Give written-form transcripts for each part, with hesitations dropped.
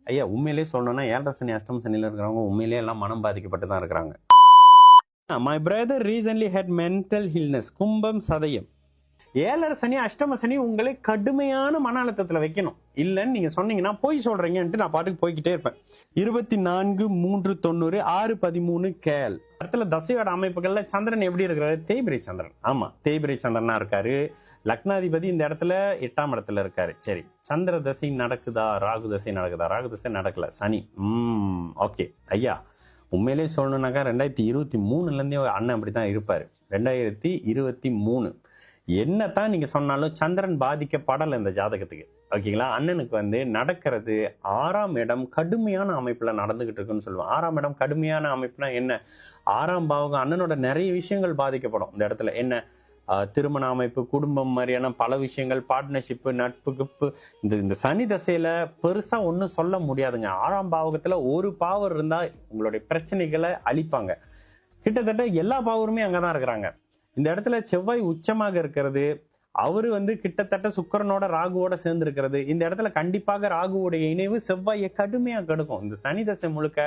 ஐயா உண்மையிலேயே சொல்லணும்னா 7 சனி அஷ்டம சனியில் இருக்கிறவங்க உண்மையிலேயே எல்லாம் மனம் பாதிக்கப்பட்டு தான் இருக்கிறாங்க. My brother recently had mental illness. கும்பம் சதயம். 7 சனி அஷ்டம சனி உங்களை கடுமையான மன அழுத்தத்தில் வைக்கணும். இல்லைன்னு நீங்க சொன்னீங்கன்னா போய் சொல்றீங்கன்ட்டு நான் பாட்டுக்கு போய்கிட்டே இருப்பேன். 24/3/90 6/13 கேல். இடத்துல தசையோட அமைப்புகள்ல சந்திரன் எப்படி இருக்கிறாரு? தேய்பிரை சந்திரன். ஆமா, தேய்பிரை சந்திரனா இருக்காரு. லக்னாதிபதி இந்த இடத்துல 8ஆம் இடத்துல இருக்காரு. சரி, சந்திர தசை நடக்குதா? ராகு தசை நடக்குதா? ராகு தசை நடக்கல, சனி. ஓகே ஐயா, உண்மையிலேயே சொல்லணும்னாக்கா 2023 அண்ணன் அப்படித்தான் இருப்பாரு. 2023 என்னத்தான் நீங்க சொன்னாலும் சந்திரன் பாதிக்கப்படலை இந்த ஜாதகத்துக்கு. ஓகேங்களா? அண்ணனுக்கு நடக்கிறது 6ஆம் இடம் கடுமையான அமைப்புல நடந்துகிட்டு இருக்குன்னு சொல்லுவேன். 6ஆம் இடம் கடுமையான அமைப்புனா என்ன? 6ஆம் பாவகம் அண்ணனோட நிறைய விஷயங்கள் பாதிக்கப்படும் இந்த இடத்துல. என்ன? திருமண அமைப்பு, குடும்பம் மாதிரியான பல விஷயங்கள், பார்ட்னர்ஷிப்பு, நட்பு கிப்பு. இந்த சனி தசையில பெருசா ஒன்றும் சொல்ல முடியாதுங்க. 6ஆம் பாவகத்துல ஒரு பாவர் இருந்தா உங்களுடைய பிரச்சனைகளை அழிப்பாங்க. கிட்டத்தட்ட எல்லா பாவருமே அங்கதான் இருக்கிறாங்க. இந்த இடத்துல செவ்வாய் உச்சமாக இருக்கிறது. அவரு கிட்டத்தட்ட சுக்கிரனோட ராகுவோட சேர்ந்து இருக்கிறது. இந்த இடத்துல கண்டிப்பாக ராகுவோடைய இணைவு செவ்வாயை கடுமையா கெடுக்கும். இந்த சனி தசை முழுக்க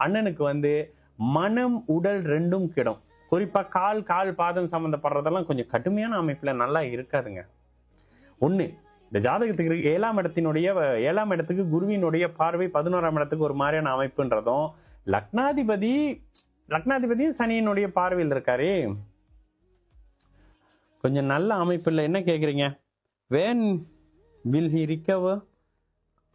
அண்ணனுக்கு மனம் உடல் ரெண்டும் கெடும். குறிப்பா கால் பாதம் சம்பந்தப்படுறதெல்லாம் கொஞ்சம் கடுமையான அமைப்புல நல்லா இருக்காதுங்க. ஒண்ணு, இந்த ஜாதகத்துக்கு 7ஆம் இடத்துக்கு குருவினுடைய பார்வை 11ஆம் இடத்துக்கு ஒரு மாதிரியான அமைப்புன்றதும், லக்னாதிபதியும் சனியினுடைய பார்வையில் இருக்காரு. கொஞ்சம் நல்ல அமைப்பு இல்லை. என்ன கேட்குறீங்க? When will he recover?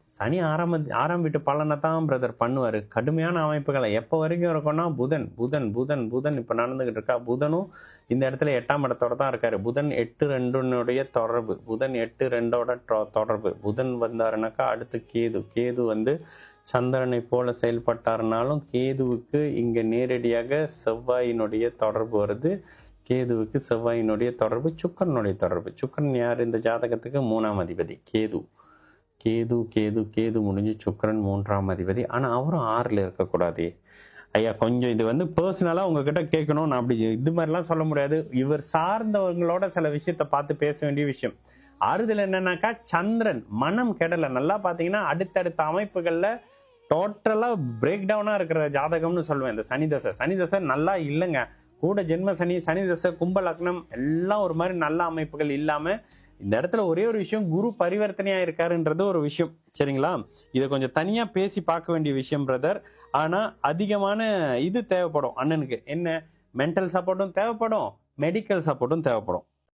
சனி 6ஆம் வீட்டு பலனை தான் பிரதர் பண்ணுவார். கடுமையான அமைப்புகளை எப்போ வரைக்கும் இருக்கும்னா புதன் புதன் புதன் புதன் இப்போ நடந்துகிட்டு இருக்கா. புதனும் இந்த இடத்துல 8ஆம் இடத்தோட தான் இருக்காரு. புதன் 8-2 தொடர்பு. புதன் 8-2 தொடர்பு. புதன் வந்தாருனாக்கா அடுத்து கேது சந்திரனை போல செயல்பட்டாருனாலும் கேதுவுக்கு இங்கே நேரடியாக செவ்வாயினுடைய தொடர்பு வருது. கேதுவுக்கு செவ்வாயினுடைய தொடர்பு, சுக்கரனுடைய தொடர்பு. சுக்கரன் யார் இந்த ஜாதகத்துக்கு? 3ஆம் அதிபதி. கேது முடிஞ்சு சுக்கரன் 3ஆம் அதிபதி. ஆனால் அவரும் 6ல் இருக்கக்கூடாது. ஐயா கொஞ்சம் இது பர்சனலாக உங்ககிட்ட கேட்கணும். நான் அப்படி இது மாதிரிலாம் சொல்ல முடியாது. இவர் சார்ந்தவங்களோட சில விஷயத்த பார்த்து பேச வேண்டிய விஷயம். ஆறுதல் என்னன்னாக்கா, சந்திரன் மனம் கெடலை. நல்லா பார்த்தீங்கன்னா அடுத்தடுத்த அமைப்புகளில் டோட்டலாக பிரேக் டவுனாக இருக்கிற ஜாதகம்னு சொல்லுவேன். இந்த சனி தசை நல்லா இல்லைங்க. கூட ஜென்ம சனி, சனி தசை, கும்ப லக்னம் எல்லாம் ஒரு மாதிரி நல்ல அமைப்புகள் இல்லாம இந்த இடத்துல ஒரே ஒரு விஷயம், குரு பரிவர்த்தனையா இருக்காருன்றது ஒரு விஷயம். சரிங்களா? இதை கொஞ்சம் தனியா பேசி பார்க்க வேண்டிய விஷயம் பிரதர். ஆனா அதிகமான இது தேவைப்படும் அண்ணனுக்கு. என்ன? மென்டல் சப்போர்ட்டும் தேவைப்படும், மெடிக்கல் சப்போர்ட்டும் தேவைப்படும்.